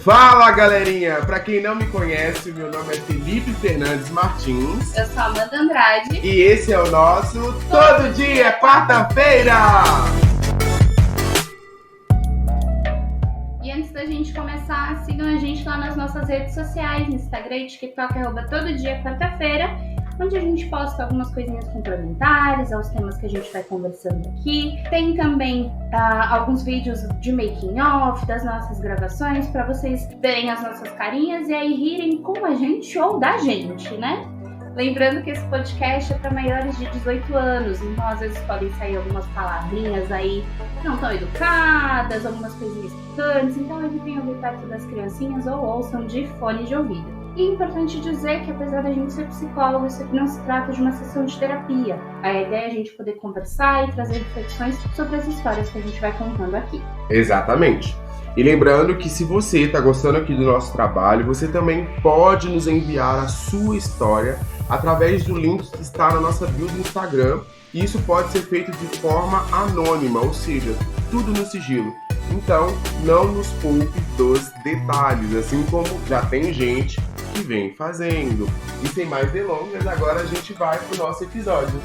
Fala, galerinha! Pra quem não me conhece, meu nome é Felipe Fernandes Martins. Eu sou a Amanda Andrade. E esse é o nosso Todo Dia é Quarta-feira! E antes da gente começar, sigam a gente lá nas nossas redes sociais, no Instagram e TikTok, @todo dia quarta-feira, onde a gente posta algumas coisinhas complementares aos temas que a gente vai conversando aqui. Tem também alguns vídeos de making of das nossas gravações, para vocês verem as nossas carinhas e aí rirem com a gente ou da gente, né? Lembrando que esse podcast é para maiores de 18 anos, então às vezes podem sair algumas palavrinhas aí que não tão educadas, algumas coisinhas picantes, então evitem ouvir perto das criancinhas ou ouçam de fone de ouvido. E é importante dizer que, apesar da gente ser psicólogo, isso aqui não se trata de uma sessão de terapia. A ideia é a gente poder conversar e trazer reflexões sobre as histórias que a gente vai contando aqui. Exatamente. E lembrando que se você está gostando aqui do nosso trabalho, você também pode nos enviar a sua história através do link que está na nossa bio do Instagram. E isso pode ser feito de forma anônima, ou seja, tudo no sigilo. Então, não nos poupe dos detalhes, assim como já tem gente que vem fazendo. E sem mais delongas, agora a gente vai pro nosso episódio.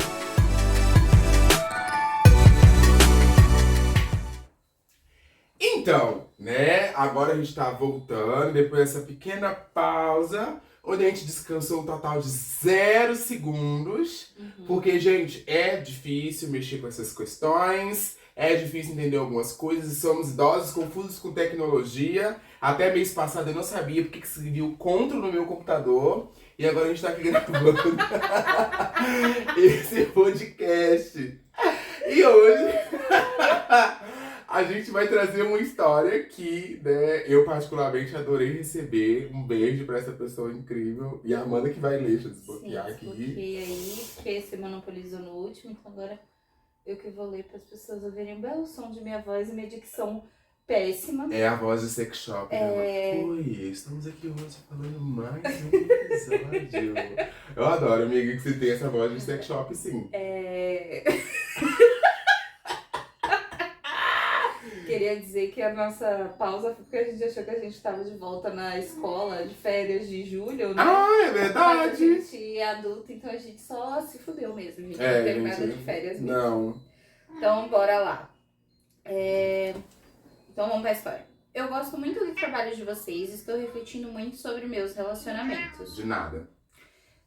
Então, né, agora a gente tá voltando, depois dessa pequena pausa, onde a gente descansou um total de 0 segundos, porque, gente, é difícil mexer com essas questões, é difícil entender algumas coisas, somos idosos, confusos com tecnologia. Até mês passado eu não sabia porque que se viu o CTRL no meu computador, e agora a gente tá aqui gravando esse podcast. E hoje a gente vai trazer uma história que, né, eu particularmente adorei receber. Um beijo pra essa pessoa incrível. E a Amanda que vai ler, deixa eu desbloquear aqui. Desbloqueei aí, porque você monopolizou no último, então agora eu que vou ler para as pessoas ouvirem o belo som de minha voz e minha dicção péssima. É a voz do sex shop, né? Oi, estamos aqui hoje falando mais um episódio. Eu adoro, amiga, que você tem essa voz de sex shop, sim. Queria dizer que a nossa pausa foi porque a gente achou que a gente estava de volta na escola de férias de julho, né? Ah, é verdade! Mas a gente é adulta, então a gente só se fudeu mesmo. A gente não teve nada de férias mesmo. Não. Então, bora lá. Então, vamos pra história. Eu gosto muito do trabalho de vocês e estou refletindo muito sobre meus relacionamentos. De nada.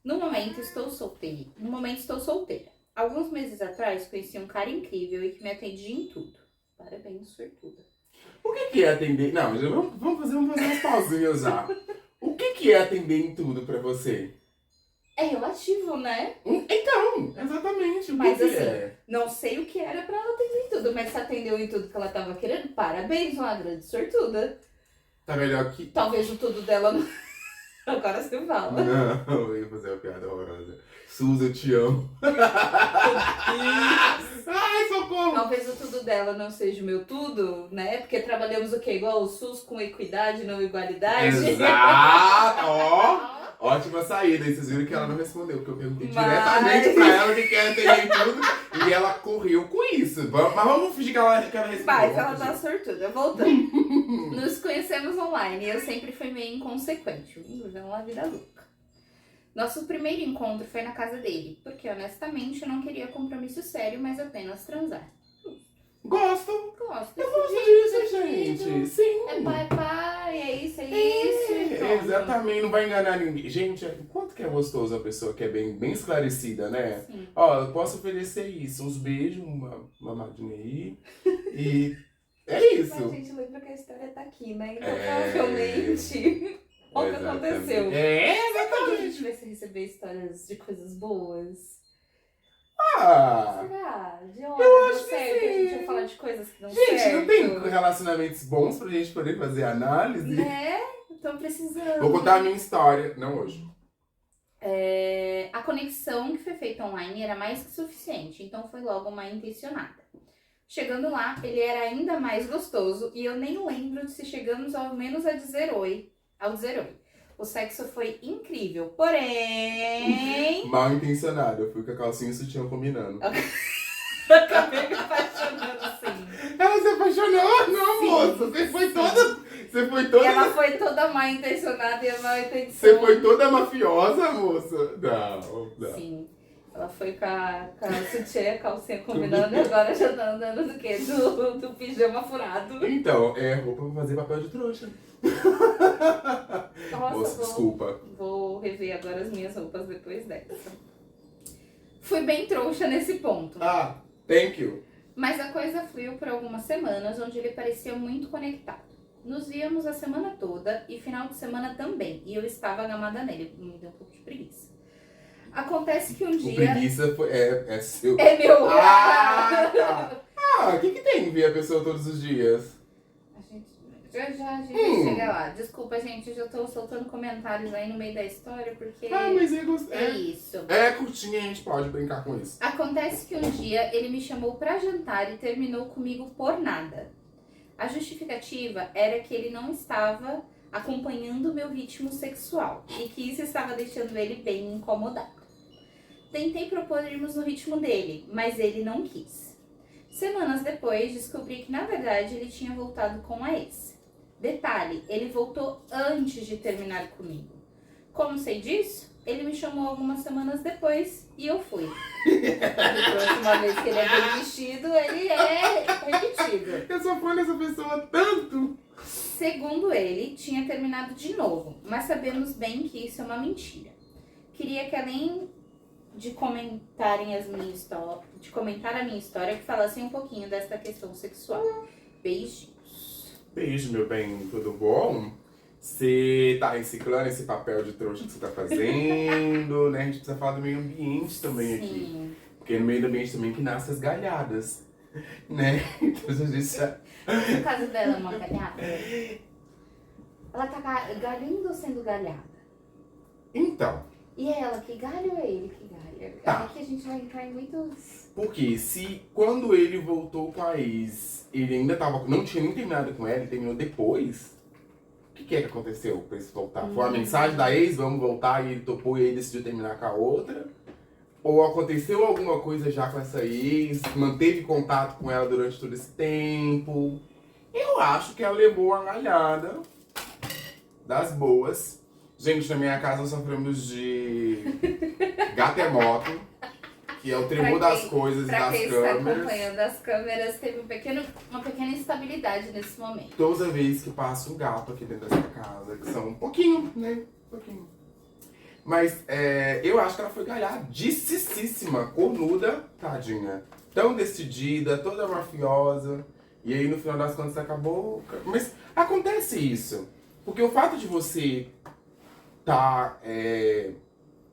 No momento, estou solteira. Alguns meses atrás, conheci um cara incrível e que me atendia em tudo. Parabéns, sortuda. O que é atender? Não, vamos fazer umas pausinhas já. O que é atender em tudo pra você? É relativo, né? Então, exatamente. Mas que assim, é? não sei o que era pra ela atender em tudo, mas se atendeu em tudo que ela tava querendo, parabéns, uma grande sortuda. Tá melhor que... Talvez o tudo dela não... Agora você fala. Não, eu ia fazer uma piada horrorosa. Suzy, eu te amo. Ai, socorro! Talvez o tudo dela não seja o meu tudo, né? Porque trabalhamos o quê? Igual o SUS, com equidade, não igualdade. Exato! Ó, ótima saída. E vocês viram que ela não respondeu, porque eu perguntei diretamente pra ela o que era ter tudo. E ela correu com isso. Mas vamos fingir que ela respondeu. Mas ela tá sortuda. Voltando. Nos conhecemos online e eu sempre fui meio inconsequente. Vivendo uma vida louca. Nosso primeiro encontro foi na casa dele, porque honestamente eu não queria compromisso sério, mas apenas transar. Gosto. Eu gosto disso, gente. Sim. É pai, é isso. Exatamente, não vai enganar ninguém. Gente, quanto que é gostoso a pessoa que é bem esclarecida, né? Sim. Ó, eu posso oferecer isso, uns beijos, uma mamadinha aí, e é isso. Mas a gente lembra que a história tá aqui, né? Então, provavelmente... Olha o que aconteceu. Exatamente. A gente vai receber histórias de coisas boas. Será? De onde eu deu acho certo? que sim. A gente vai falar de coisas que não Gente, certo. não tem relacionamentos bons pra gente poder fazer análise? Né? Estão precisando. Vou contar a minha história, não hoje. A conexão que foi feita online era mais que suficiente, então foi logo uma intencionada. Chegando lá, ele era ainda mais gostoso e eu nem lembro de se chegamos ao menos ao dizer oi. O sexo foi incrível, porém... Mal intencionado, eu fui com a calcinha e o sutiã combinando. Acabei me apaixonando, sim. Ela se apaixonou? Não, Sim, moça, você foi toda Você foi E toda... ela foi toda mal intencionada e mal intencionada. Você foi toda mafiosa, moça? Não, não. Sim. Ela foi com a sutiã, a calcinha combinando e agora já tá andando do quê? Do pijama furado. Então, é roupa pra fazer papel de trouxa. Nossa, Moça, desculpa. Vou rever agora as minhas roupas depois dessa. Fui bem trouxa nesse ponto. Ah, thank you. Mas a coisa fluiu por algumas semanas, onde ele parecia muito conectado. Nos víamos a semana toda e final de semana também. E eu estava agamada nele, me deu um pouco de preguiça. Acontece que um O dia... preguiça é seu. É meu... Ah, tá. Ah, o que tem em ver a pessoa todos os dias? A gente chega lá. Desculpa, gente, eu já tô soltando comentários aí no meio da história, porque Mas é isso. É curtinho, a gente pode brincar com isso. Acontece que um dia ele me chamou pra jantar e terminou comigo por nada. A justificativa era que ele não estava acompanhando o meu ritmo sexual e que isso estava deixando ele bem incomodado. Tentei propor irmos no ritmo dele, mas ele não quis. Semanas depois, descobri que na verdade ele tinha voltado com a ex. Detalhe, ele voltou antes de terminar comigo. Como sei disso? Ele me chamou algumas semanas depois e eu fui. A próxima vez que ele é bem vestido, ele é repetido. Eu sou fã dessa pessoa tanto. Segundo ele, tinha terminado de novo, mas sabemos bem que isso é uma mentira. Queria que além de comentar a minha história, que falassem um pouquinho dessa questão sexual. Beijinhos. Beijo, meu bem, tudo bom? Você tá reciclando esse papel de trouxa que você tá fazendo, né? A gente precisa falar do meio ambiente também aqui. Sim. Porque é no meio do ambiente também que nascem as galhadas, né? Então a gente já... No caso dela, é uma galhada? Ela tá galhando ou sendo galhada? Então, E é ela que galha ou é ele que galha? Tá. É que a gente vai entrar em muitos... porque se quando ele voltou com a ex, ele ainda tava, não tinha nem terminado com ela, ele terminou depois, o que é que aconteceu pra eles voltar? Foi uma mensagem da ex, vamos voltar, e ele topou e aí decidiu terminar com a outra? Ou aconteceu alguma coisa já com essa ex, manteve contato com ela durante todo esse tempo? Eu acho que ela levou uma galhada das boas. Gente, na minha casa nós sofremos de gatemoto, que é o tremor Pra quem- das coisas e Pra das quem está câmeras. acompanhando as câmeras, teve uma pequena instabilidade nesse momento. Toda vez que passa um gato aqui dentro dessa casa, que são um pouquinho, né? Um pouquinho. Mas eu acho que ela foi galhadicíssima, cornuda, tadinha. Tão decidida, toda mafiosa. E aí no final das contas acabou. Mas acontece isso. Porque o fato de você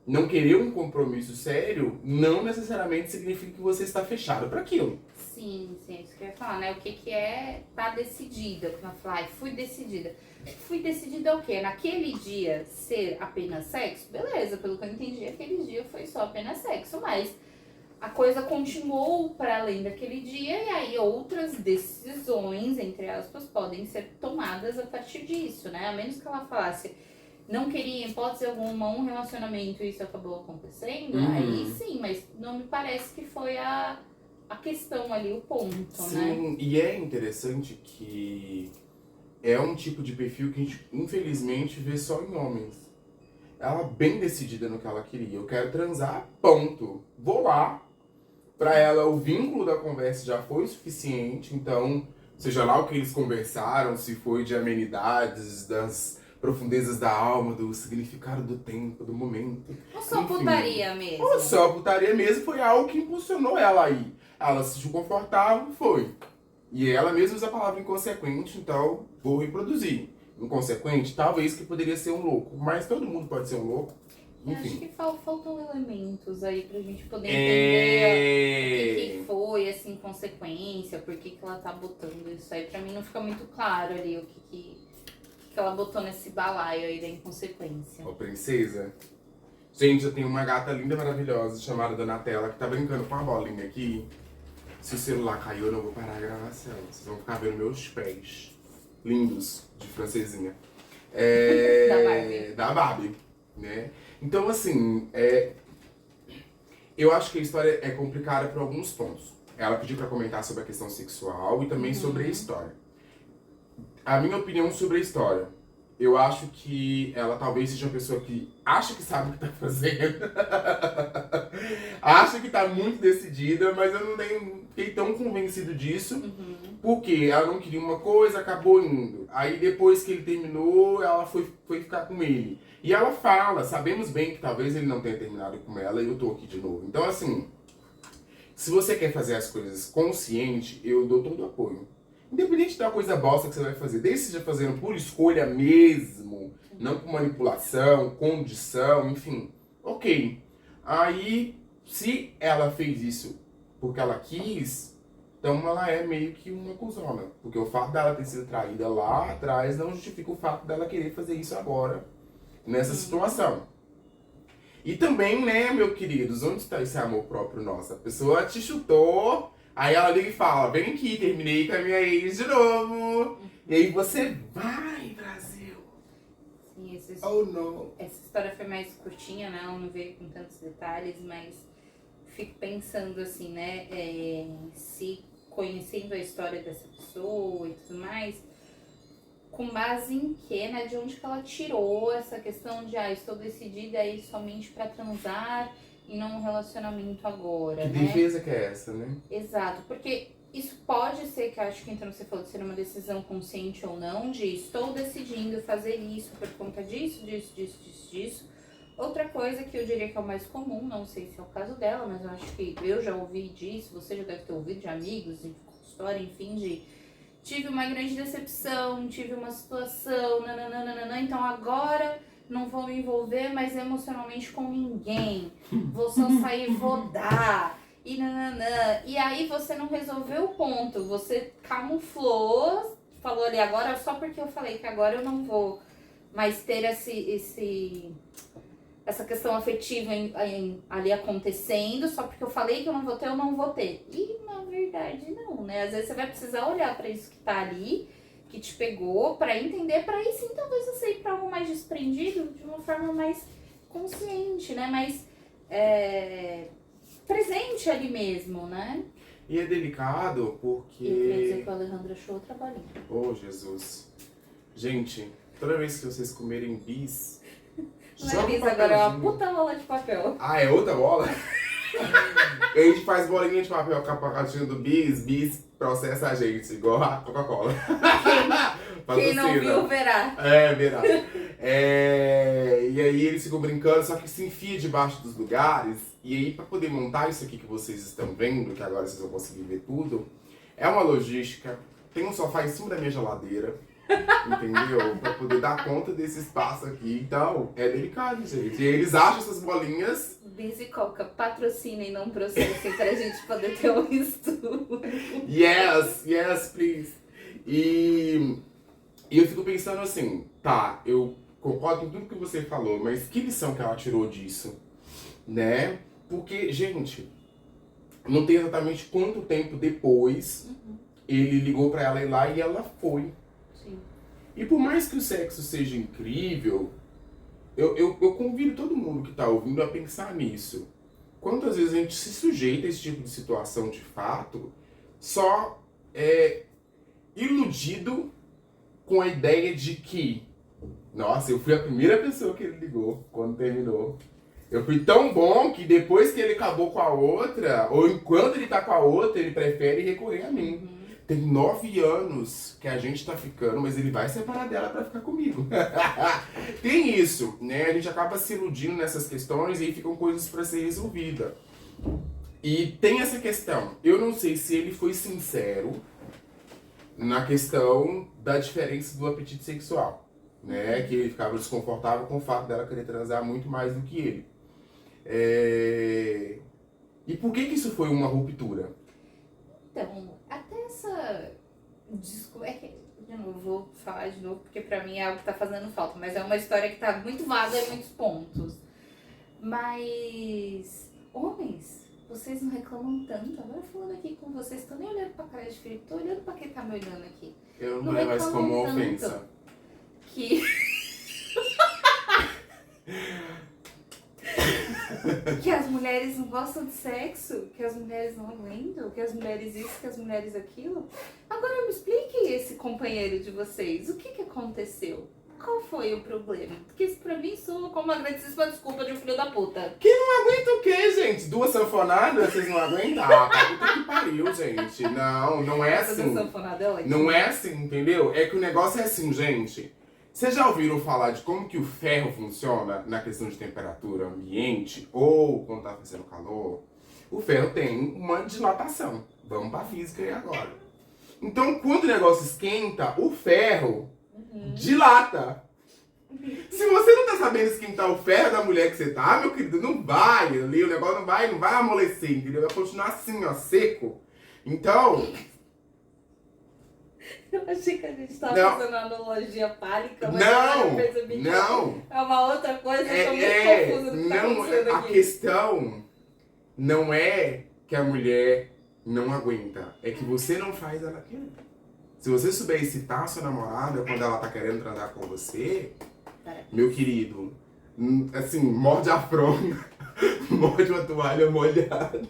não querer um compromisso sério não necessariamente significa que você está fechado para aquilo. Sim, é isso que eu ia falar, né? O que é tá decidida? Quando ela fala, fui decidida. Fui decidida o quê? Naquele dia ser apenas sexo? Beleza, pelo que eu entendi, aquele dia foi só apenas sexo, mas a coisa continuou para além daquele dia e aí outras decisões, entre aspas, podem ser tomadas a partir disso, né? A menos que ela falasse, não queria, em hipótese alguma, um relacionamento e isso acabou acontecendo, aí sim, mas não me parece que foi a questão ali, o ponto, né? Sim, e é interessante que é um tipo de perfil que a gente, infelizmente, vê só em homens. Ela bem decidida no que ela queria. Eu quero transar, ponto. Vou lá. Pra ela, o vínculo da conversa já foi o suficiente. Então, seja lá o que eles conversaram, se foi de amenidades, das profundezas da alma, do significado do tempo, do momento. Ou só Enfim. putaria mesmo? Ou só putaria mesmo, foi algo que impulsionou ela aí. Ela se sentiu confortável, foi. E ela mesma usa a palavra inconsequente, então vou reproduzir. Inconsequente, talvez que poderia ser um louco, mas todo mundo pode ser um louco. Eu acho Enfim. que faltam elementos aí pra gente poder entender o que foi essa inconsequência, por que ela tá botando isso aí. Pra mim não fica muito claro ali o que ela botou nesse balaio aí da inconsequência. Ó, princesa. Gente, eu tenho uma gata linda, maravilhosa, chamada Donatella, que tá brincando com a bolinha aqui. Se o celular caiu, eu não vou parar a gravação. Vocês vão ficar vendo meus pés lindos de francesinha. Da Barbie. Da Barbie, né? Então, assim, eu acho que a história é complicada por alguns pontos. Ela pediu pra comentar sobre a questão sexual e também sobre a história. A minha opinião sobre a história. Eu acho que ela talvez seja uma pessoa que acha que sabe o que tá fazendo. Acha que tá muito decidida, mas eu não fiquei tão convencido disso. Porque ela não queria uma coisa, acabou indo. Aí depois que ele terminou, ela foi ficar com ele. E ela fala, sabemos bem que talvez ele não tenha terminado com ela e eu tô aqui de novo. Então assim, se você quer fazer as coisas consciente, eu dou todo o apoio. Independente da coisa bosta que você vai fazer, desde que você esteja fazendo por escolha mesmo, não por manipulação, condição, enfim, ok. Aí, se ela fez isso porque ela quis, então ela é meio que uma cuzona. Porque o fato dela ter sido traída lá atrás não justifica o fato dela querer fazer isso agora, nessa situação. E também, né, meu queridos, onde está esse amor próprio nosso? A pessoa te chutou, aí ela liga e fala, vem aqui, terminei com a minha ex de novo. E aí você vai, Brasil. Sim, Oh, não. Essa história foi mais curtinha, né? Ela não veio com tantos detalhes, mas fico pensando assim, né? Se conhecendo a história dessa pessoa e tudo mais, com base em quê, né? De onde que ela tirou essa questão de, estou decidida a ir somente pra transar e não um relacionamento agora, Que né? defesa que é essa, né? Exato, porque isso pode ser, que eu acho que então você falou de ser uma decisão consciente ou não, de estou decidindo fazer isso por conta disso. Outra coisa que eu diria que é o mais comum, não sei se é o caso dela, mas eu acho que eu já ouvi disso, você já deve ter ouvido de amigos, de história, enfim, de tive uma grande decepção, tive uma situação, nananana, então agora não vou me envolver mais emocionalmente com ninguém, vou só sair e vou dar. E nananã. E aí você não resolveu o ponto, você camuflou, falou ali agora só porque eu falei que agora eu não vou mais ter essa questão afetiva ali acontecendo, só porque eu falei que eu não vou ter. E na verdade não, né? Às vezes você vai precisar olhar pra isso que tá ali, que te pegou, pra entender, pra aí sim talvez você ir pra algo mais desprendido, de uma forma mais consciente, né? Mais presente ali mesmo, né? E é delicado porque... Eu queria dizer que o Alejandro achou outra bolinha. Oh, Jesus. Gente, toda vez que vocês comerem bis... Não é bis, agora é uma puta bola de papel. Ah, é outra bola? A gente faz bolinha de papel com a pacotinho do bis processa a gente, igual a Coca-Cola. Quem não viu, verá. Verá. E aí eles ficam brincando, só que se enfia debaixo dos lugares. E aí, pra poder montar isso aqui que vocês estão vendo, que agora vocês vão conseguir ver tudo, é uma logística. Tem um sofá em cima da minha geladeira, entendeu? Pra poder dar conta desse espaço aqui. Então, é delicado, gente. E eles acham essas bolinhas... Bis e Coca, patrocinem e não processem pra gente poder ter um estudo. Yes, please. E eu fico pensando assim, tá, eu concordo com tudo que você falou, mas que lição que ela tirou disso, né? Porque, gente, não tem exatamente quanto tempo depois ele ligou pra ela ir lá e ela foi. Sim. E por mais que o sexo seja incrível, eu convido todo mundo que tá ouvindo a pensar nisso. Quantas vezes a gente se sujeita a esse tipo de situação de fato, só iludido com a ideia de que, nossa, eu fui a primeira pessoa que ele ligou quando terminou. Eu fui tão bom que depois que ele acabou com a outra, ou enquanto ele tá com a outra, ele prefere recorrer a mim. Tem 9 anos que a gente tá ficando, mas ele vai separar dela pra ficar comigo. Tem isso, né? A gente acaba se iludindo nessas questões e aí ficam coisas pra ser resolvida. E tem essa questão. Eu não sei se ele foi sincero na questão da diferença do apetite sexual, né? Que ele ficava desconfortável com o fato dela querer transar muito mais do que ele. E por que isso foi uma ruptura? Então, até essa... de novo, vou falar de novo, porque pra mim é algo que tá fazendo falta, mas é uma história que tá muito vaga em muitos pontos. Mas, homens, vocês não reclamam tanto. Agora falando aqui com vocês, tô nem olhando pra cara de Felipe, tô olhando pra quem tá me olhando aqui. Eu não levo mais como uma ofensa. Que... Que as mulheres não gostam de sexo, que as mulheres não aguentam, que as mulheres isso, que as mulheres aquilo. Agora me explique esse companheiro de vocês, o que aconteceu? Qual foi o problema? Porque isso pra mim soa como uma grandíssima desculpa de um filho da puta. Que não aguenta o quê, gente? 2 sanfonadas, vocês não aguentam? Ah, puta que pariu, gente. Não é assim. Não é assim, entendeu? É que o negócio é assim, gente. Vocês já ouviram falar de como que o ferro funciona na questão de temperatura ambiente ou quando tá fazendo calor? O ferro tem uma dilatação. Vamos pra física aí agora. Então, quando o negócio esquenta, o ferro dilata. Se você não tá sabendo esquentar o ferro da mulher que você tá, meu querido, não vai ali, o negócio não vai amolecer, entendeu? Vai continuar assim, ó, seco. Então... Eu achei que a gente tava fazendo uma analogia pálica, mas eu percebi que não. É uma outra coisa, eu tô muito confusa do que tá acontecendo aqui. A questão não é que a mulher não aguenta, é que você não faz ela querer. Se você souber excitar a sua namorada quando ela tá querendo transar com você, meu querido, assim, morde a fronha, morde uma toalha molhada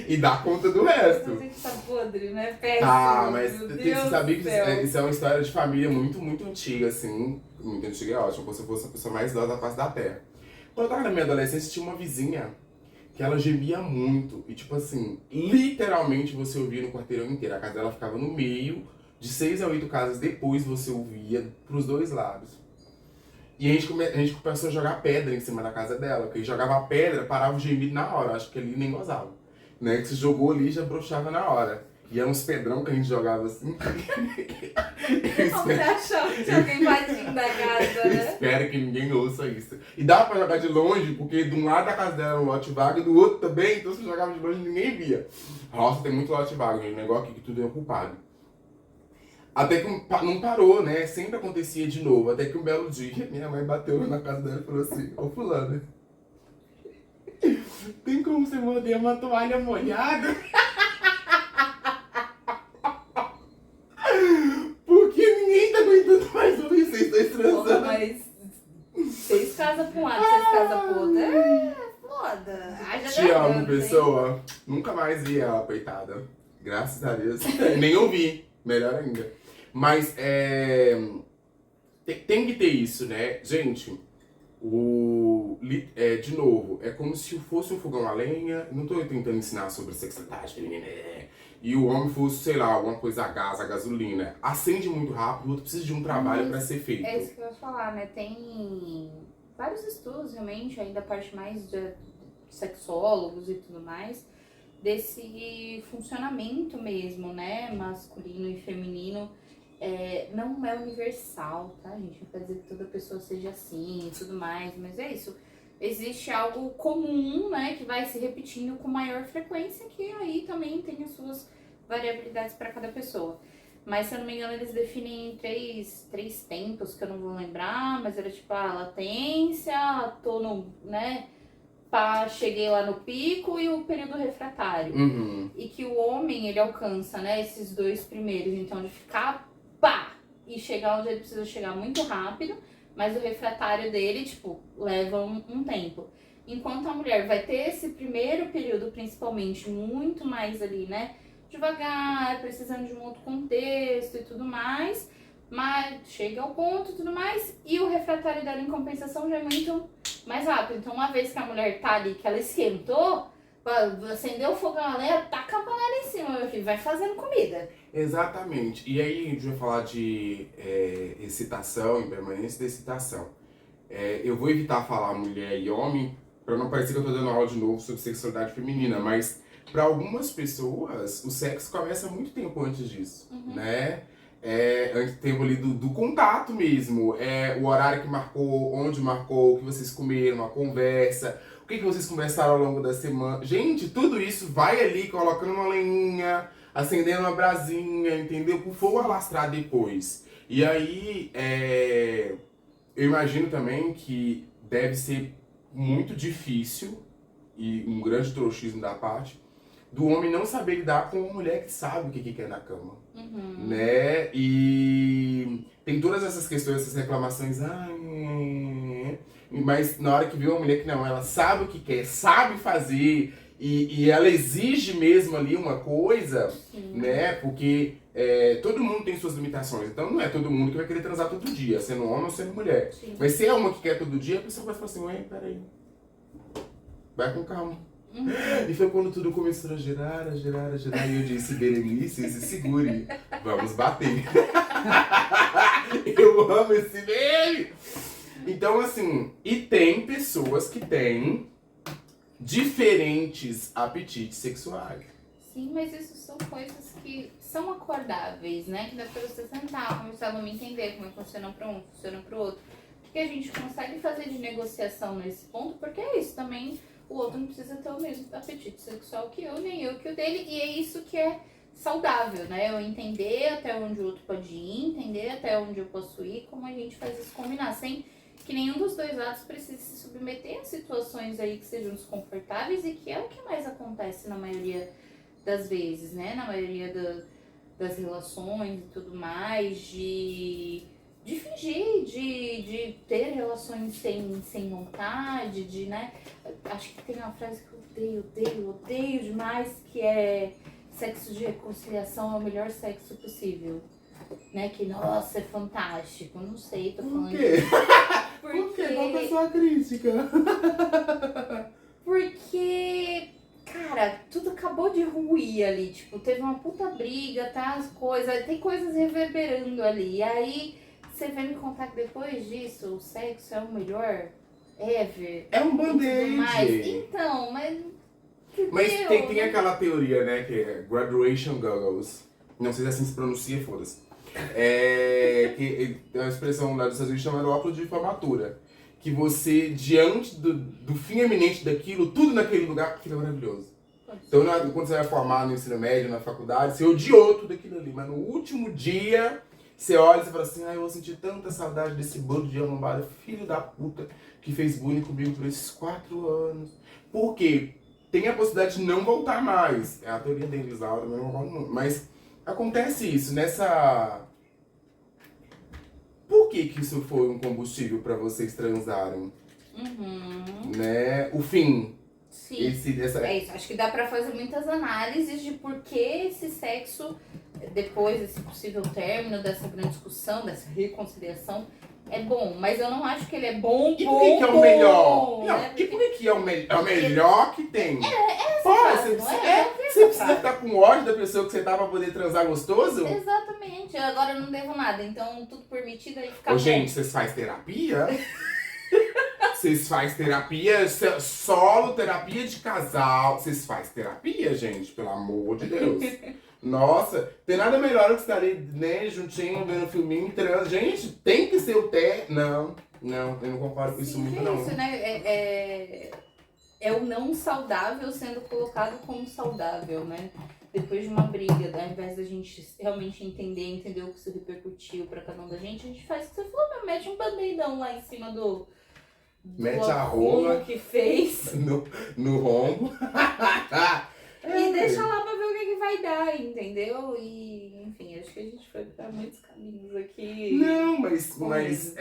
e dá conta do resto. A gente tá podre, né? Péssimo. Ah, mas você sabia que isso é uma história de família muito, muito antiga, assim. Muito antiga é ótimo, como se eu fosse a pessoa mais idosa da face da Terra. Quando eu tava na minha adolescência, tinha uma vizinha que ela gemia muito. E tipo assim, literalmente você ouvia no quarteirão inteiro. A casa dela ficava no meio, de 6 a 8 casas depois você ouvia pros 2 lados. E a gente começou a jogar pedra em cima da casa dela. Porque jogava a pedra, parava o gemido na hora. Acho que ali nem gozava. Né? Que se jogou ali já broxava na hora. E eram uns pedrão que a gente jogava assim. Como você achou que tinha alguém invadindo da casa, né? Espero que ninguém ouça isso. E dava pra jogar de longe, porque de um lado da casa dela era um lote vago e do outro também, então se jogava de longe ninguém via. Nossa, tem muito lote vago, gente. O negócio aqui que tudo é ocupado. Até que não parou, né? Sempre acontecia de novo. Até que um belo dia, minha mãe bateu na casa dela e falou assim: ô fulano, tem como você morder uma toalha molhada? Porque ninguém tá aguentando mais ouvir vocês dois transando. Mas 6 casas pra um lado, 6 casas pro outro. É foda. Te amo, pessoa. Nunca mais vi ela, coitada. Graças a Deus. Nem ouvi. Melhor ainda. Mas tem que ter isso, né? Gente, de novo, é como se fosse um fogão a lenha. Não tô tentando ensinar sobre sexualidade feminina. E o homem fosse, sei lá, alguma coisa a gás, a gasolina. Acende muito rápido, o outro precisa de um trabalho pra ser feito. É isso que eu ia falar, né? Tem vários estudos, realmente, ainda a parte mais de sexólogos e tudo mais, desse funcionamento mesmo, né? Masculino e feminino. Não é universal, tá, gente? Não quer dizer que toda pessoa seja assim e tudo mais, mas é isso. Existe algo comum, né, que vai se repetindo com maior frequência, que aí também tem as suas variabilidades para cada pessoa. Mas, se eu não me engano, eles definem em três tempos, que eu não vou lembrar, mas era tipo a latência, tô no, né, cheguei lá no pico e o período refratário. Uhum. E que o homem, ele alcança, né, esses 2 primeiros, então de ficar pá, e chegar onde ele precisa chegar muito rápido, mas o refratário dele, tipo, leva um tempo. Enquanto a mulher vai ter esse primeiro período, principalmente, muito mais ali, né, devagar, precisando de um outro contexto e tudo mais, mas chega ao ponto e tudo mais, e o refratário dela, em compensação, já é muito mais rápido. Então, uma vez que a mulher tá ali, que ela esquentou, acendeu o fogão a lenha, taca a panela em cima, meu filho, vai fazendo comida. Exatamente. E aí a gente vai falar de excitação, impermanência da excitação. Eu vou evitar falar mulher e homem, pra não parecer que eu tô dando aula de novo sobre sexualidade feminina, mas para algumas pessoas o sexo começa muito tempo antes disso, né? Antes do tempo ali do contato mesmo, o horário que marcou, onde marcou, o que vocês comeram, a conversa, o que vocês conversaram ao longo da semana. Gente, tudo isso vai ali colocando uma lenha, acendendo uma brasinha, entendeu? Com fogo alastrar depois. E aí, eu imagino também que deve ser muito difícil, e um grande trouxismo da parte, do homem não saber lidar com uma mulher que sabe o que quer na cama, né? E tem todas essas questões, essas reclamações, Mas na hora que vê uma mulher que não, ela sabe o que quer, sabe fazer e ela exige mesmo ali uma coisa, né? Porque todo mundo tem suas limitações. Então não é todo mundo que vai querer transar todo dia, sendo homem ou sendo mulher. Sim. Mas se é uma que quer todo dia, a pessoa vai falar assim, ué, peraí. Vai com calma. E foi quando tudo começou a girar, e eu disse, Berenice, se segure, vamos bater. Eu amo esse meme! Então, assim, e tem pessoas que têm diferentes apetites sexuais. Sim, mas isso são coisas que são acordáveis, né? Que dá pra você sentar, conversar, vamos entender como é que funciona pra um, funciona pro outro. O que a gente consegue fazer de negociação nesse ponto, porque é isso também, o outro não precisa ter o mesmo apetite sexual que eu, nem eu que o dele, e é isso que é saudável, né? Eu entender até onde o outro pode ir, entender até onde eu posso ir, como a gente faz isso combinar, sem que nenhum dos dois lados precise se submeter a situações aí que sejam desconfortáveis e que é o que mais acontece na maioria das vezes, né? Na maioria das relações e tudo mais, de fingir, de ter relações sem vontade, né? Acho que tem uma frase que eu odeio demais, que é sexo de reconciliação é o melhor sexo possível. Né? Que, nossa, é fantástico. Não sei, tô falando... Por quê? Porque... Por quê? Qual que é a sua crítica? Porque... Cara, tudo acabou de ruir ali, tipo, teve uma puta briga, tá, as coisas, tem coisas reverberando ali, e aí você vem me contar que depois disso o sexo é o melhor ever. É um band-aid. Então, Mas tem aquela teoria, né, que é graduation goggles, não sei se assim se pronuncia, foda-se, que é uma expressão lá dos Estados Unidos chamada óculos de formatura. Que você, diante do fim eminente daquilo, tudo naquele lugar fica maravilhoso. Então, quando você vai formar no ensino médio, na faculdade, você odiou tudo aquilo ali. Mas no último dia, você olha e você fala assim, eu vou sentir tanta saudade desse bando de arrombado, filho da puta, que fez bullying comigo por esses 4 anos. Por quê? Tem a possibilidade de não voltar mais. É a teoria deles, Laura, mas acontece isso, nessa... Por que isso foi um combustível para vocês transarem? Né? O fim. Sim, é isso. Acho que dá pra fazer muitas análises de por que esse sexo, depois desse possível término, dessa grande discussão, dessa reconciliação, é bom. Mas eu não acho que ele é bom, e por que é o melhor? Né? Não, e por que é o melhor que tem? Você precisa ficar com ódio da pessoa que você tá pra poder transar gostoso? Exatamente. Agora eu não devo nada, então tudo permitido aí fica bom. Gente, vocês fazem terapia? Vocês fazem terapia solo, terapia de casal. Vocês fazem terapia, gente? Pelo amor de Deus. Nossa, tem nada melhor do que estar ali, né, juntinho, vendo um filminho, trans. Gente, tem que ser o Não, eu não concordo com isso muito, não. Isso, né? É o não saudável sendo colocado como saudável, né? Depois de uma briga, ao invés da gente realmente entender o que isso repercutiu pra cada um da gente, a gente faz o que você falou, mete um band-aidão lá em cima do mete a rola que fez no rombo. E deixa lá pra ver o que vai dar, entendeu? E, enfim, acho que a gente foi pra muitos caminhos aqui. Não, mas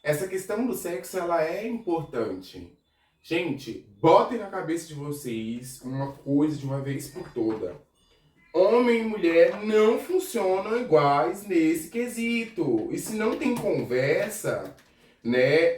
essa questão do sexo, ela é importante. Gente, botem na cabeça de vocês uma coisa de uma vez por toda. Homem e mulher não funcionam iguais nesse quesito. E se não tem conversa, né,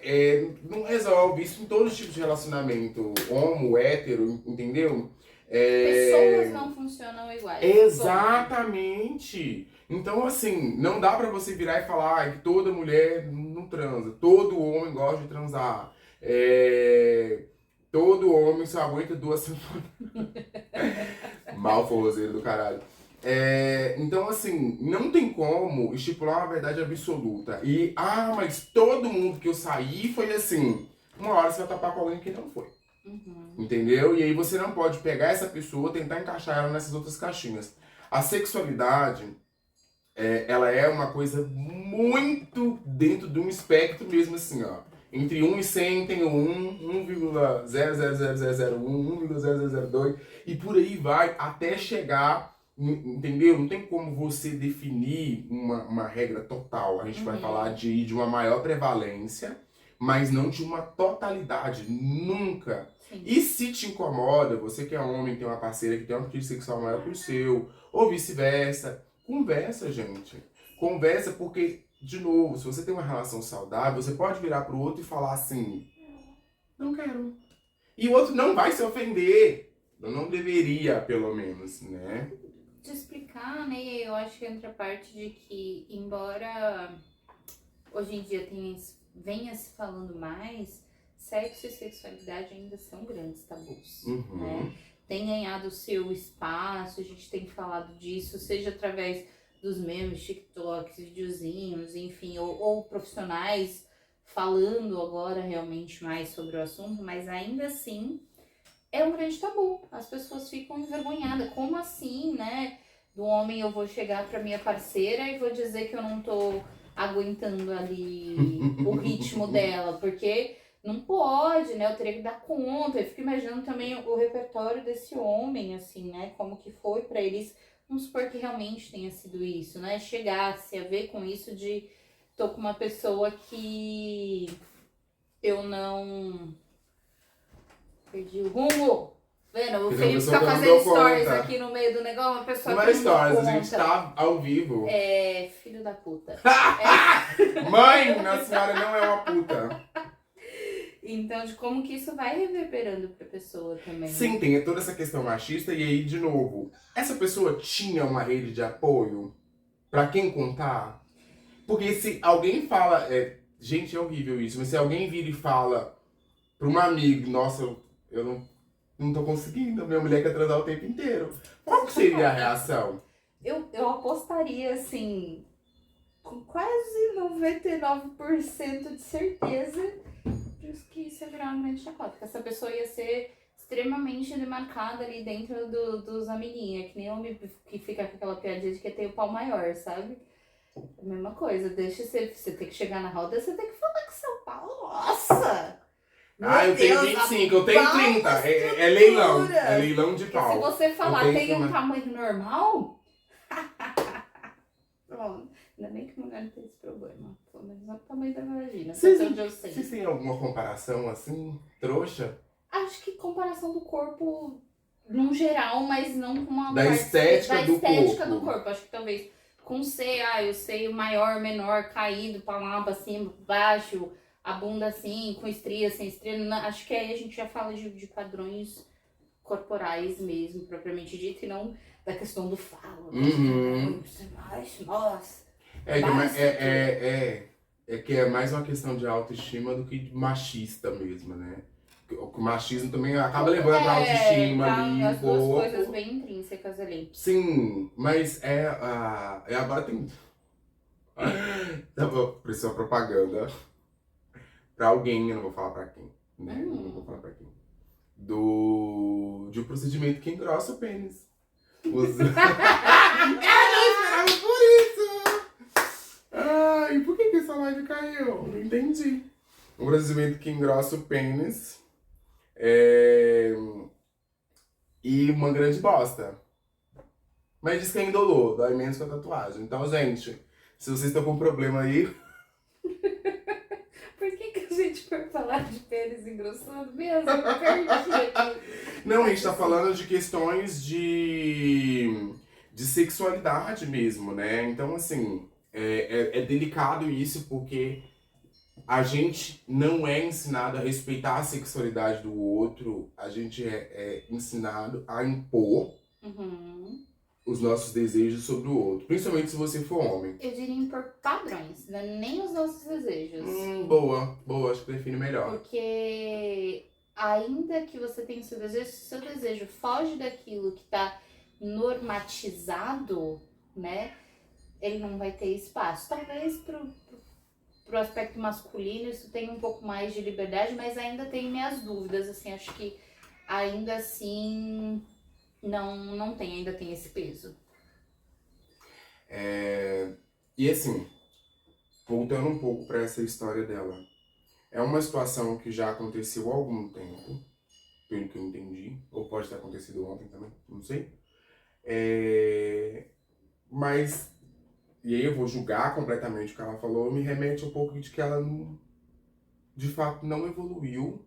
não resolve. Isso em todos os tipos de relacionamento. Homo, hétero, entendeu? Pessoas não funcionam iguais. Exatamente. Então, assim, não dá pra você virar e falar que toda mulher não transa. Todo homem gosta de transar. Todo homem só aguenta 2 semanas. Mal forrozeiro do caralho. Então, assim, não tem como estipular uma verdade absoluta. E, mas todo mundo que eu saí foi assim. Uma hora você vai tapar com alguém que não foi. Entendeu? E aí você não pode pegar essa pessoa e tentar encaixar ela nessas outras caixinhas. A sexualidade, ela é uma coisa muito dentro de um espectro mesmo, assim, ó. Entre 1 e 100 tem o 1,00001, 1,0002 e por aí vai até chegar, entendeu? Não tem como você definir uma regra total. A gente vai falar de uma maior prevalência mas não de uma totalidade, nunca. Sim. E se te incomoda, você que é homem, tem uma parceira que tem um apetite sexual maior que o seu, ou vice-versa, conversa, gente. Conversa porque, de novo, se você tem uma relação saudável, você pode virar pro outro e falar assim, não quero. E o outro não vai se ofender. Não deveria, pelo menos, né? De explicar, né? Eu acho que entra a parte de que, embora hoje em dia venha se falando mais, sexo e sexualidade ainda são grandes tabus, né? Tem ganhado o seu espaço, a gente tem falado disso, seja através dos memes, TikToks, videozinhos, enfim, ou profissionais falando agora realmente mais sobre o assunto, mas ainda assim é um grande tabu. As pessoas ficam envergonhadas. Como assim, né? Do homem eu vou chegar pra minha parceira e vou dizer que eu não tô aguentando ali o ritmo dela, porque não pode, né? Eu teria que dar conta. Eu fico imaginando também o repertório desse homem, assim, né? Como que foi pra eles. Vamos supor que realmente tenha sido isso, né? Chegasse a ver com isso de tô com uma pessoa que eu não... Perdi o rumo. Vendo? O Porque a Felipe pessoa fica não fazendo deu stories conta. aqui no meio do negócio, uma pessoa Não que é não stories, deu a gente conta. tá ao vivo. É, filho da puta. Mãe, a senhora não é uma puta. Então, de como que isso vai reverberando pra pessoa também. Sim, né? tem toda essa questão machista. E aí, de novo, essa pessoa tinha uma rede de apoio? Pra quem contar? Porque se alguém fala... gente, é horrível isso. Mas se alguém vira e fala pra uma amiga, nossa, eu não tô conseguindo, minha mulher quer transar o tempo inteiro. Qual que seria a reação? Eu apostaria, assim, com quase 99% de certeza que isso ia virar uma grande chacota. Que essa pessoa ia ser extremamente demarcada ali dentro dos amiguinhos. É que nem homem que fica com aquela piadinha de que tem o pau maior, sabe? A mesma coisa. Deixa você ter que chegar na roda, você tem que falar que seu pau, nossa! Eu tenho 25, eu tenho 30. É leilão. É leilão de Porque pau. se você falar Eu tenho tem um que- tamanho normal, pronto. Ainda bem que mulher não tem esse problema. Pelo menos é o tamanho da vagina. Vocês Até onde eu sei. Vocês têm alguma comparação assim, trouxa? Acho que comparação do corpo num geral, mas não com uma Da parte estética da do estética corpo. do corpo. Acho que talvez com o seio maior, menor, caído, pra lá, pra cima, pra baixo, a bunda assim, com estria, sem estria. Acho que aí a gente já fala de padrões corporais mesmo, propriamente dito, e não da questão do falo. Nossa. É que é mais uma questão de autoestima do que de machista mesmo, né? O machismo também acaba levando pra autoestima tá, ali, as duas pouco. coisas bem intrínsecas ali. Sim, mas agora tem... Por isso é uma propaganda pra alguém, eu não vou falar pra quem, né? Não vou falar pra quem. De um procedimento que engrossa o pênis. Eu não esperava por isso! Ai, por que essa live caiu? Não entendi. Um procedimento que engrossa o pênis e uma grande bosta. Mas diz que é indolor, dói menos que a tatuagem. Então, gente, se vocês estão com problema aí... Por que a gente foi falar de pênis engrossando mesmo? Eu perdi aqui. Não, a gente tá falando de questões de sexualidade mesmo, né? Então, assim, é delicado isso porque a gente não é ensinado a respeitar a sexualidade do outro, a gente é ensinado a impor os nossos desejos sobre o outro, principalmente se você for homem. Eu diria impor padrões, não é nem os nossos desejos. Boa, acho que define melhor. Porque ainda que você tenha o seu desejo, se o seu desejo foge daquilo que tá normatizado, né, ele não vai ter espaço. Talvez pro aspecto masculino isso tenha um pouco mais de liberdade, mas ainda tenho minhas dúvidas, assim, acho que ainda assim não tem, ainda tem esse peso. E assim, voltando um pouco para essa história dela, é uma situação que já aconteceu há algum tempo, pelo que eu entendi, ou pode ter acontecido ontem também, não sei. Mas, e aí eu vou julgar completamente o que ela falou, me remete um pouco de que ela de fato, não evoluiu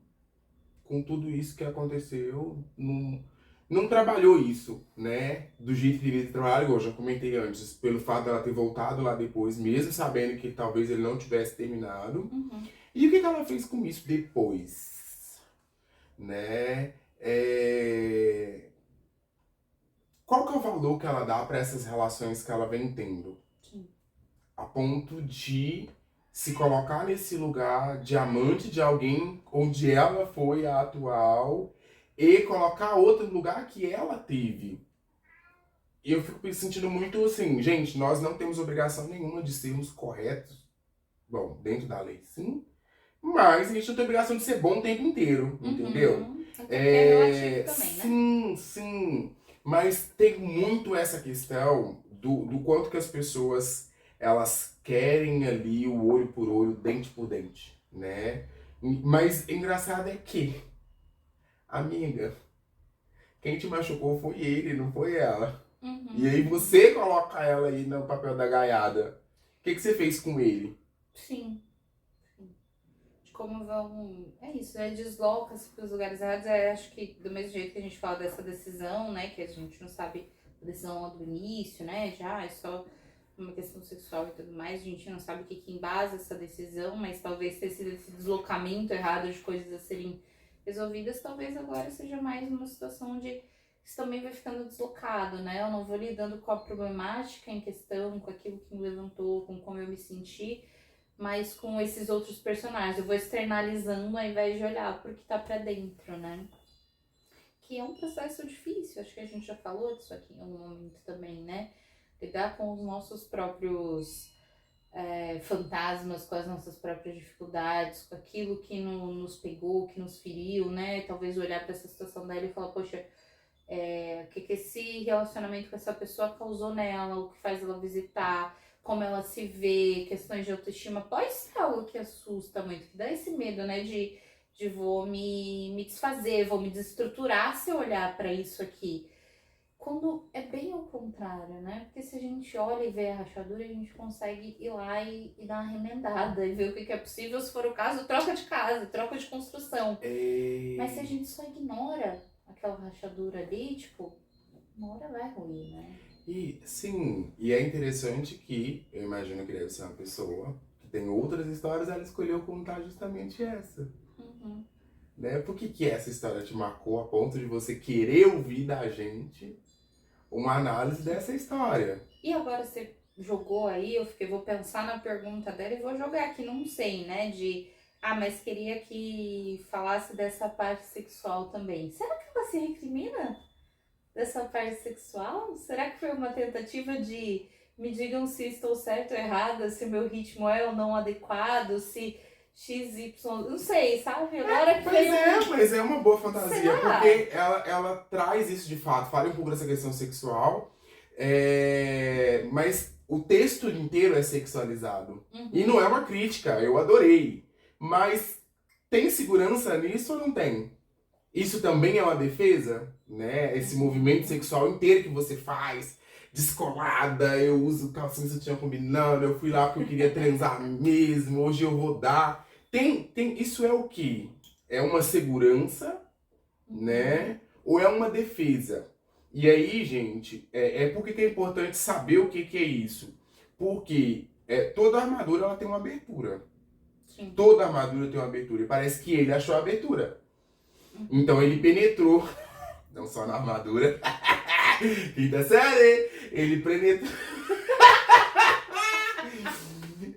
com tudo isso que aconteceu, não trabalhou isso, né? Do jeito que deveria ter trabalhado, igual eu já comentei antes, pelo fato dela ter voltado lá depois, mesmo sabendo que talvez ele não tivesse terminado. E o que ela fez com isso depois, né? Qual que é o valor que ela dá para essas relações que ela vem tendo? Sim. A ponto de se colocar nesse lugar de amante de alguém onde ela foi a atual e colocar outra no lugar que ela teve. E eu fico me sentindo muito assim, gente, nós não temos obrigação nenhuma de sermos corretos. Bom, dentro da lei, sim. Mas a gente não tem obrigação de ser bom o tempo inteiro, entendeu? É relativo também, né? Sim, sim. Mas tem muito essa questão do quanto que as pessoas, elas querem ali o olho por olho, dente por dente, né? Mas engraçado é que, amiga, quem te machucou foi ele, não foi ela. E aí você coloca ela aí no papel da gaiada. O que você fez com ele? Sim. De como vão... É isso, né? Desloca-se para os lugares errados. Acho que do mesmo jeito que a gente fala dessa decisão, né? Que a gente não sabe a decisão lá do início, né? Já é só uma questão sexual e tudo mais. A gente não sabe o que embasa essa decisão, mas talvez ter sido esse deslocamento errado de coisas a serem resolvidas, talvez agora seja mais uma situação de isso também vai ficando deslocado, né? Eu não vou lidando com a problemática em questão, com aquilo que me levantou, com como eu me senti, mas com esses outros personagens. Eu vou externalizando ao invés de olhar pro que tá pra dentro, né? Que é um processo difícil, acho que a gente já falou disso aqui em algum momento também, né? Lidar com os nossos próprios fantasmas, com as nossas próprias dificuldades, com aquilo que nos pegou, que nos feriu, né? Talvez olhar para essa situação dela e falar, poxa, o que esse relacionamento com essa pessoa causou nela, o que faz ela visitar, como ela se vê, questões de autoestima, pode ser algo que assusta muito, que dá esse medo, né, de vou me desfazer, vou me desestruturar se eu olhar para isso aqui. Quando é bem ao contrário, né? Porque se a gente olha e vê a rachadura, a gente consegue ir lá e dar uma remendada e ver o que é possível. Se for o caso, troca de casa, troca de construção. Mas se a gente só ignora aquela rachadura ali, tipo, uma hora vai ruir, né? E sim, e é interessante que, eu imagino que deve ser uma pessoa que tem outras histórias, ela escolheu contar justamente essa. Né? Por que essa história te marcou a ponto de você querer ouvir da gente uma análise dessa história? E agora você jogou aí, vou pensar na pergunta dela e vou jogar aqui, não sei, né? Mas queria que falasse dessa parte sexual também. Será que ela se recrimina dessa parte sexual? Será que foi uma tentativa de me digam se estou certo ou errada, se o meu ritmo é ou não adequado, se XY, não sei, sabe? Agora Mas é uma boa fantasia, Será? porque ela traz isso de fato, fala um pouco dessa questão sexual, mas o texto inteiro é sexualizado. E não é uma crítica, eu adorei. Mas tem segurança nisso ou não tem? Isso também é uma defesa, né? Esse movimento sexual inteiro que você faz, descolada, eu uso calcinha sutiã combinando, eu fui lá porque eu queria transar mesmo, hoje eu vou dar. Isso é o quê? É uma segurança, né? Ou é uma defesa? E aí, gente, por que é importante saber o que é isso? Porque toda armadura ela tem uma abertura. Sim. Toda armadura tem uma abertura. E parece que ele achou a abertura. Então ele penetrou, não só na armadura, quinta série, ele penetrou.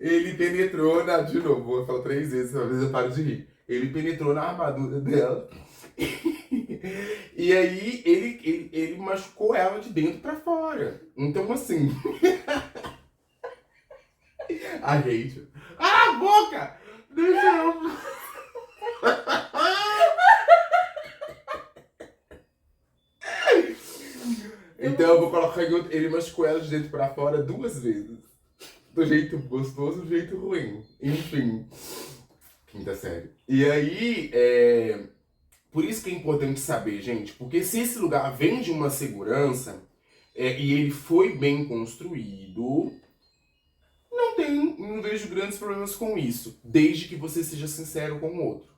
Ele penetrou de novo, vou falar 3 vezes, uma vez eu paro de rir. Ele penetrou na armadura dela. E aí ele machucou ela de dentro pra fora. Então assim. A gente. Ah, a boca! Deixa eu. Então eu vou colocar ele machucou ela de dentro pra fora 2 vezes. Do jeito gostoso, do jeito ruim. Enfim. Quinta série. E aí, por isso que é importante saber, gente. Porque se esse lugar vem de uma segurança e ele foi bem construído, não tem não vejo grandes problemas com isso, desde que você seja sincero com o outro.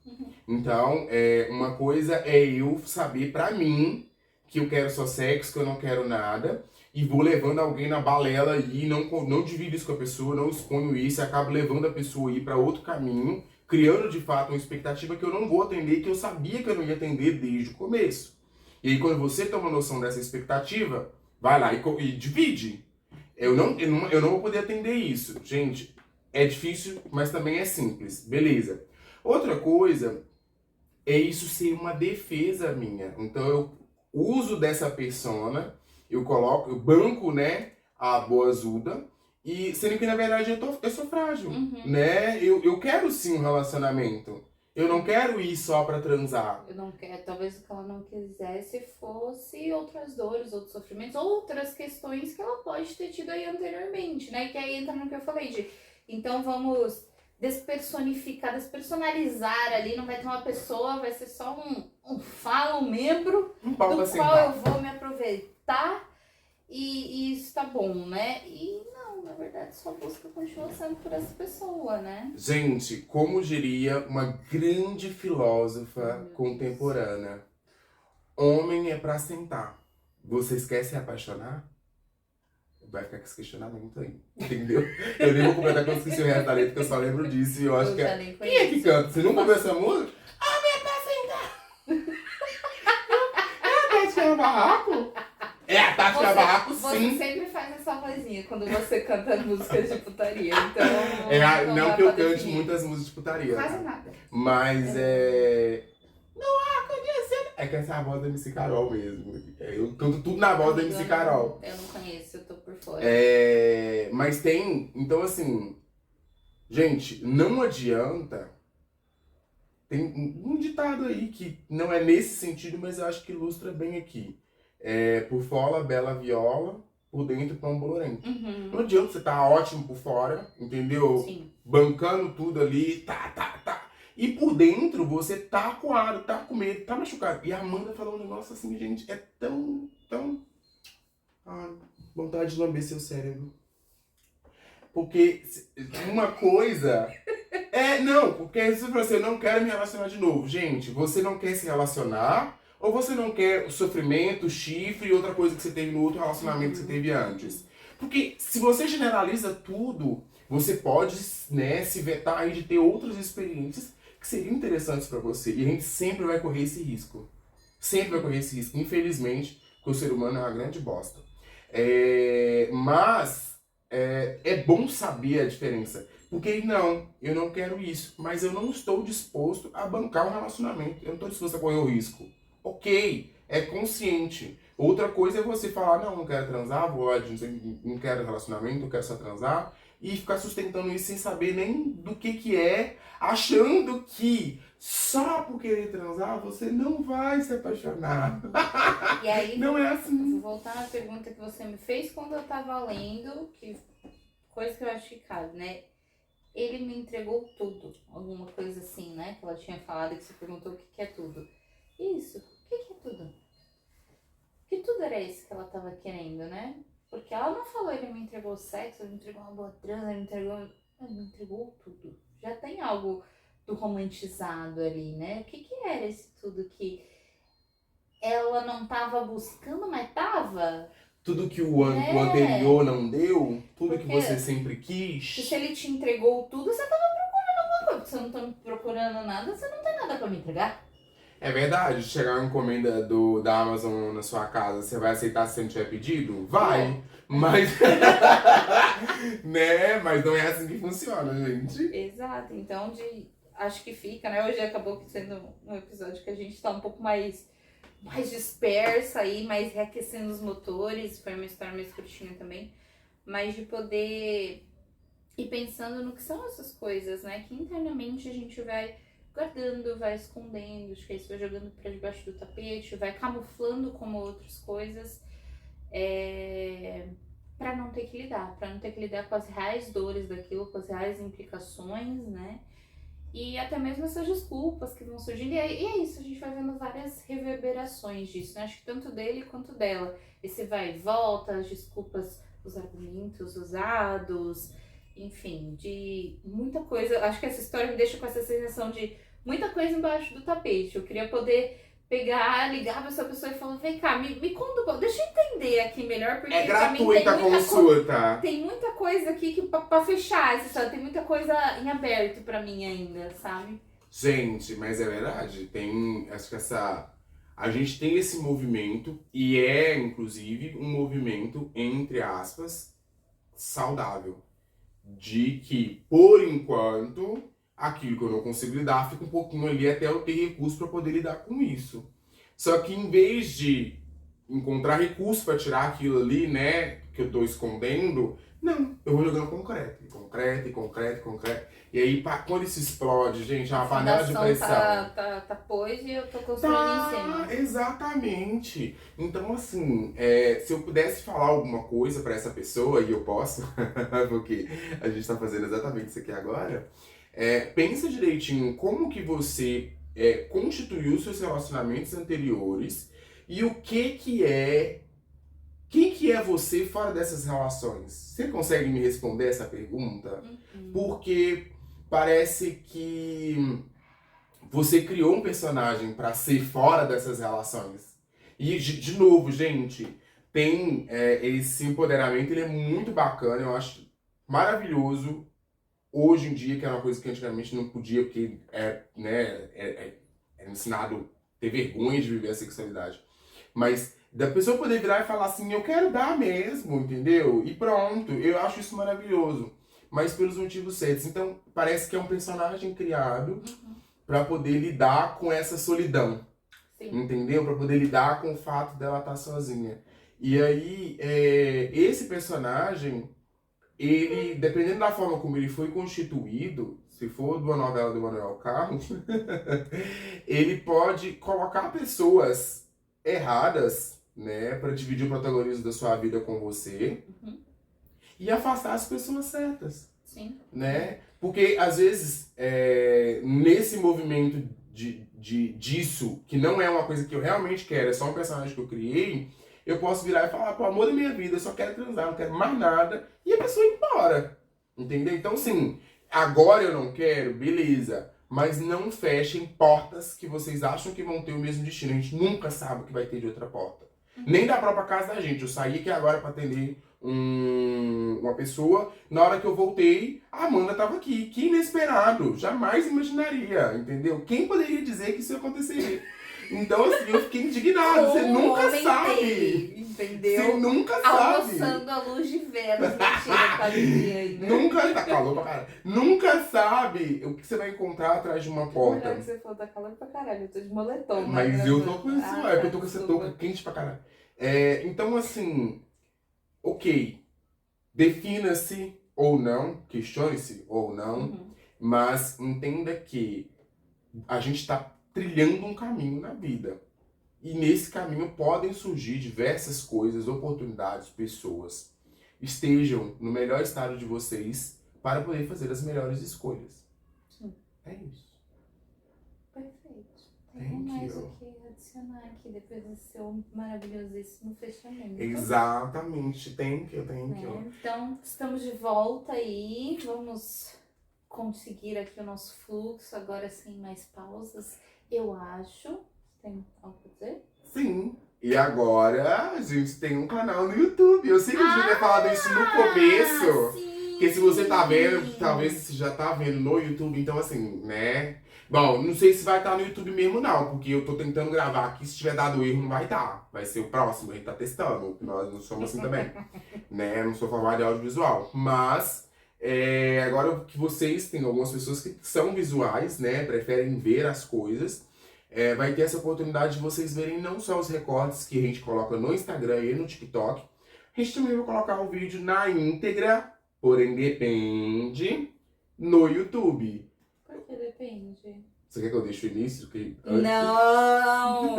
Então, uma coisa é eu saber pra mim que eu quero só sexo, que eu não quero nada, e vou levando alguém na balela e não divido isso com a pessoa, não exponho isso, e acabo levando a pessoa a ir pra outro caminho, criando de fato uma expectativa que eu não vou atender, que eu sabia que eu não ia atender desde o começo. E aí quando você toma noção dessa expectativa, vai lá e divide. Eu não vou poder atender isso. Gente, é difícil, mas também é simples. Beleza. Outra coisa é isso ser uma defesa minha. Então eu uso dessa persona, eu banco, né, a boazuda, e sendo que na verdade eu sou frágil, né? Eu quero sim um relacionamento. Eu não quero ir só pra transar. Eu não quero, talvez o que ela não quisesse fosse outras dores, outros sofrimentos, outras questões que ela pode ter tido aí anteriormente, né? Que aí entra no que eu falei de, então vamos despersonalizar ali, não vai ter uma pessoa, vai ser só um membro Um pau pra do qual sentar. eu vou me aproveitar e isso tá bom, né? E não, na verdade, sua busca continua sendo por essa pessoa, né? Gente, como diria uma grande filósofa contemporânea, homem é pra sentar. Vocês querem se apaixonar? Vai ficar com esse questionamento aí, entendeu? Eu nem vou completar quando esqueci o resto da letra, porque eu só lembro disso e eu acho que já é... nem Quem é que conheço. canta? Você nunca ouviu essa música? Homem é pra sentar! É a Tati que é o barraco? É a Tati que é o barraco, Você sim! sempre faz essa vozinha quando você canta músicas de putaria, então... Não dá que eu pra cante definir. muitas músicas de putaria, Quase tá? nada. Mas não há condição. É que essa é a voz da MC Carol mesmo. Eu canto tudo na voz da MC Carol. Eu não conheço, eu tô por fora. Mas tem. Então, assim. Gente, não adianta. Tem um ditado aí que não é nesse sentido, mas eu acho que ilustra bem aqui. Por fora, bela viola, por dentro, pão bolorento. Não adianta você estar ótimo por fora, entendeu? Sim. Bancando tudo ali, tá. E por dentro você tá acuado, tá com medo, tá machucado. E a Amanda falou um negócio assim, gente, é tão... Ai, vontade de lamber seu cérebro. Porque uma coisa... porque se você não quer me relacionar de novo. Gente, você não quer se relacionar ou você não quer o sofrimento, o chifre e outra coisa que você teve no outro relacionamento que você teve antes? Porque se você generaliza tudo, você pode, né, se vetar aí de ter outras experiências que seriam interessantes pra você. E a gente sempre vai correr esse risco. Sempre vai correr esse risco. Infelizmente, porque o ser humano é uma grande bosta. Mas é bom saber a diferença. Porque não, eu não quero isso. Mas eu não estou disposto a bancar um relacionamento. Eu não estou disposto a correr o risco. Ok, é consciente. Outra coisa é você falar, não quero transar, não quero relacionamento, não quero só transar. E ficar sustentando isso sem saber nem do que é, achando que só por querer transar você não vai se apaixonar. E aí, Não é assim. vou voltar na pergunta que você me fez quando eu tava lendo, que coisa que eu acho que cabe, né? Ele me entregou tudo, alguma coisa assim, né? Que ela tinha falado, que você perguntou o que é tudo. Isso, o que é tudo? Que tudo era esse que ela tava querendo, né? Porque ela não falou, ele me entregou sexo, ele me entregou uma boa trans, ele me entregou tudo. Já tem algo do romantizado ali, né? O que era esse tudo que ela não tava buscando, mas tava? Tudo que o anterior não deu, tudo que Porque você sempre se quis. ele te entregou tudo, você tava procurando alguma coisa. Se você não tá procurando nada, você não tem nada pra me entregar. É verdade, chegar uma encomenda da Amazon na sua casa, você vai aceitar se você não tiver pedido? Vai! Mas. Né? Mas não é assim que funciona, gente. Exato, então acho que fica, né? Hoje acabou sendo um episódio que a gente tá um pouco mais dispersa aí, mais reaquecendo os motores. Foi uma história mais curtinha também. Mas de poder ir pensando no que são essas coisas, né? Que internamente a gente vai guardando, vai escondendo, acho que isso vai jogando pra debaixo do tapete, vai camuflando como outras coisas, pra não ter que lidar com as reais dores daquilo, com as reais implicações, né? E até mesmo essas desculpas que vão surgindo. E é isso, a gente vai vendo várias reverberações disso, né? Acho que tanto dele quanto dela. Esse vai e volta, as desculpas, os argumentos usados. enfim, de muita coisa. Acho que essa história me deixa com essa sensação de muita coisa embaixo do tapete. Eu queria poder pegar, ligar pra essa pessoa e falar, vem cá, me conta um pouco, deixa eu entender aqui melhor, porque É pra mim gratuita a consulta. tem muita coisa aqui que pra fechar essa história, tem muita coisa em aberto pra mim ainda, sabe? Gente, mas é verdade, acho que a gente tem esse movimento, e é, inclusive, um movimento, entre aspas, saudável. De que, por enquanto, aquilo que eu não consigo lidar fica um pouquinho ali até eu ter recurso para poder lidar com isso. Só que em vez de encontrar recurso para tirar aquilo ali, né, que eu tô escondendo, não, eu vou jogando concreto. E aí, quando isso explode, gente, é uma panela de pressão. Tá pôs e eu tô construindo em cima. Exatamente. Então, assim, se eu pudesse falar alguma coisa pra essa pessoa, e eu posso, porque a gente tá fazendo exatamente isso aqui agora, pensa direitinho como que você constituiu seus relacionamentos anteriores e o que é... Quem que é você fora dessas relações? Você consegue me responder essa pergunta? Porque parece que você criou um personagem pra ser fora dessas relações. E, de novo, gente, tem esse empoderamento, ele é muito bacana, eu acho maravilhoso. Hoje em dia, que era uma coisa que antigamente não podia, porque era ensinado a ter vergonha de viver a sexualidade. Mas da pessoa poder virar e falar assim, eu quero dar mesmo, entendeu? E pronto, eu acho isso maravilhoso. Mas pelos motivos certos. Então, parece que é um personagem criado pra poder lidar com essa solidão. Sim. Entendeu? Pra poder lidar com o fato dela estar sozinha. E aí, esse personagem, ele, dependendo da forma como ele foi constituído, se for de uma novela do Manuel Carlos, ele pode colocar pessoas erradas, né, para dividir o protagonismo da sua vida com você e afastar as pessoas certas. Sim. Né? Porque, às vezes, nesse movimento disso, que não é uma coisa que eu realmente quero, é só um personagem que eu criei, eu posso virar e falar, pô, amor da minha vida, eu só quero transar, não quero mais nada, e a pessoa ir embora. Entendeu? Então, assim, agora eu não quero, beleza. Mas não fechem portas que vocês acham que vão ter o mesmo destino. A gente nunca sabe o que vai ter de outra porta. Nem da própria casa da gente. Eu saí aqui agora pra atender uma pessoa. Na hora que eu voltei, a Amanda tava aqui. Que inesperado. Jamais imaginaria, entendeu? Quem poderia dizer que isso ia acontecer? Então, assim, eu fiquei indignado. Você nunca sabe. Entendeu? Você nunca sabe. Almoçando à luz de velas. Mentira, tá de dia aí, né? Nunca, tá calor pra caralho. Nunca sabe o que você vai encontrar atrás de uma porta. Melhor que você for, tá calor pra caralho. Eu tô de moletom. Mas eu tô com isso, tá, eu tô com essa touca quente pra caralho. Então, assim, ok. Defina-se ou não, questione-se ou não, mas entenda que a gente tá trilhando um caminho na vida. E nesse caminho podem surgir diversas coisas, oportunidades, pessoas. Estejam no melhor estado de vocês para poder fazer as melhores escolhas. Sim. É isso. Perfeito. Tem mais o que adicionar aqui depois do seu maravilhosíssimo fechamento. Exatamente. Thank you. Então, estamos de volta aí. Vamos conseguir aqui o nosso fluxo, agora sem mais pausas. Eu acho. Tem algo pra dizer? Sim. E agora a gente tem um canal no YouTube. Eu sei que a gente vai falar disso no começo. Sim. Porque se você tá vendo, talvez você já tá vendo no YouTube, então assim, né? Bom, não sei se vai estar no YouTube mesmo não, porque eu tô tentando gravar aqui, se tiver dado erro não vai estar. Vai ser o próximo, a gente tá testando. Nós não somos assim também, né? Não sou formado de audiovisual. Mas, agora que vocês, tem algumas pessoas que são visuais, né? Preferem ver as coisas. Vai ter essa oportunidade de vocês verem não só os recortes que a gente coloca no Instagram e no TikTok. A gente também vai colocar o vídeo na íntegra, porém depende, no YouTube. Por que depende? Você quer que eu deixe o início? Não!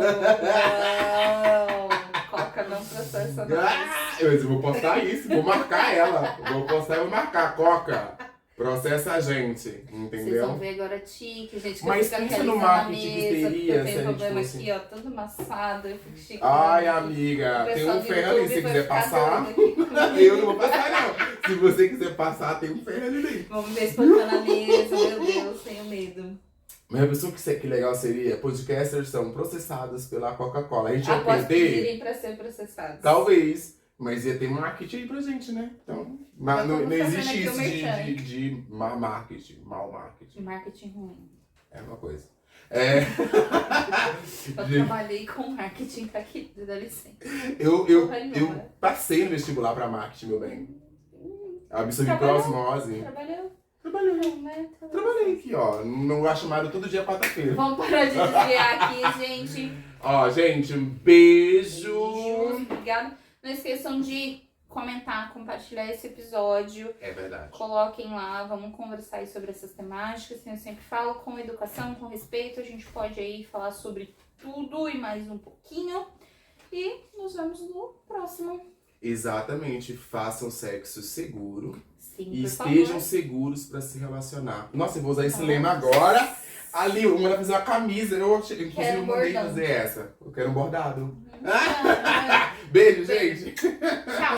Coca não processa nós. Eu vou postar isso, vou marcar ela. Vou postar e vou marcar, Coca. Processa a gente, Vocês entendeu? vão ver agora tique, gente, que Mas eu fico pensa no atualizando a marketing que mesa, porque teria eu se tenho a gente problema fosse- aqui, ó, todo amassado, eu fico chique. Ai, né? amiga, O tem pessoal um do ferro ali, YouTube se vai quiser ficar passar. doido aqui comigo. Eu não vou passar, não. Se você quiser passar, tem um ferro ali. Vamos ver se pode estar na mesa, meu Deus, tenho medo. Mas a pessoa que legal seria, podcasters são processados pela Coca-Cola. A gente ia Após perder? pedirem pra ser processados. Talvez. Mas ia ter marketing aí pra gente, né? Então, Eu não tô fazendo existe aqui o isso merchan. de mau marketing. Marketing ruim. É uma coisa. É. Eu Gente, trabalhei com marketing, tá aqui, dá licença. eu Porra nenhuma. eu passei no vestibular pra marketing, meu bem. Absorvi por Trabalhou? osmose. Trabalhou? Trabalhei. Não, né? Trabalhei aqui, ó. Não é chamado todo dia quarta-feira. Vamos parar de desviar aqui, gente. Ó, gente, um beijo. Obrigada. Não esqueçam de comentar, compartilhar esse episódio. É verdade. Coloquem lá, vamos conversar aí sobre essas temáticas. Como eu sempre falo, com educação, com respeito. A gente pode aí falar sobre tudo e mais um pouquinho. E nos vemos no próximo. Exatamente. Façam sexo seguro. Sim, E por estejam favor. seguros pra se relacionar. Nossa, eu vou usar esse lema agora. Ali, uma vai fazer uma camisa. Eu, inclusive, Quero mandei bordão. fazer essa. Eu quero um bordado. Ah, Beijo, gente.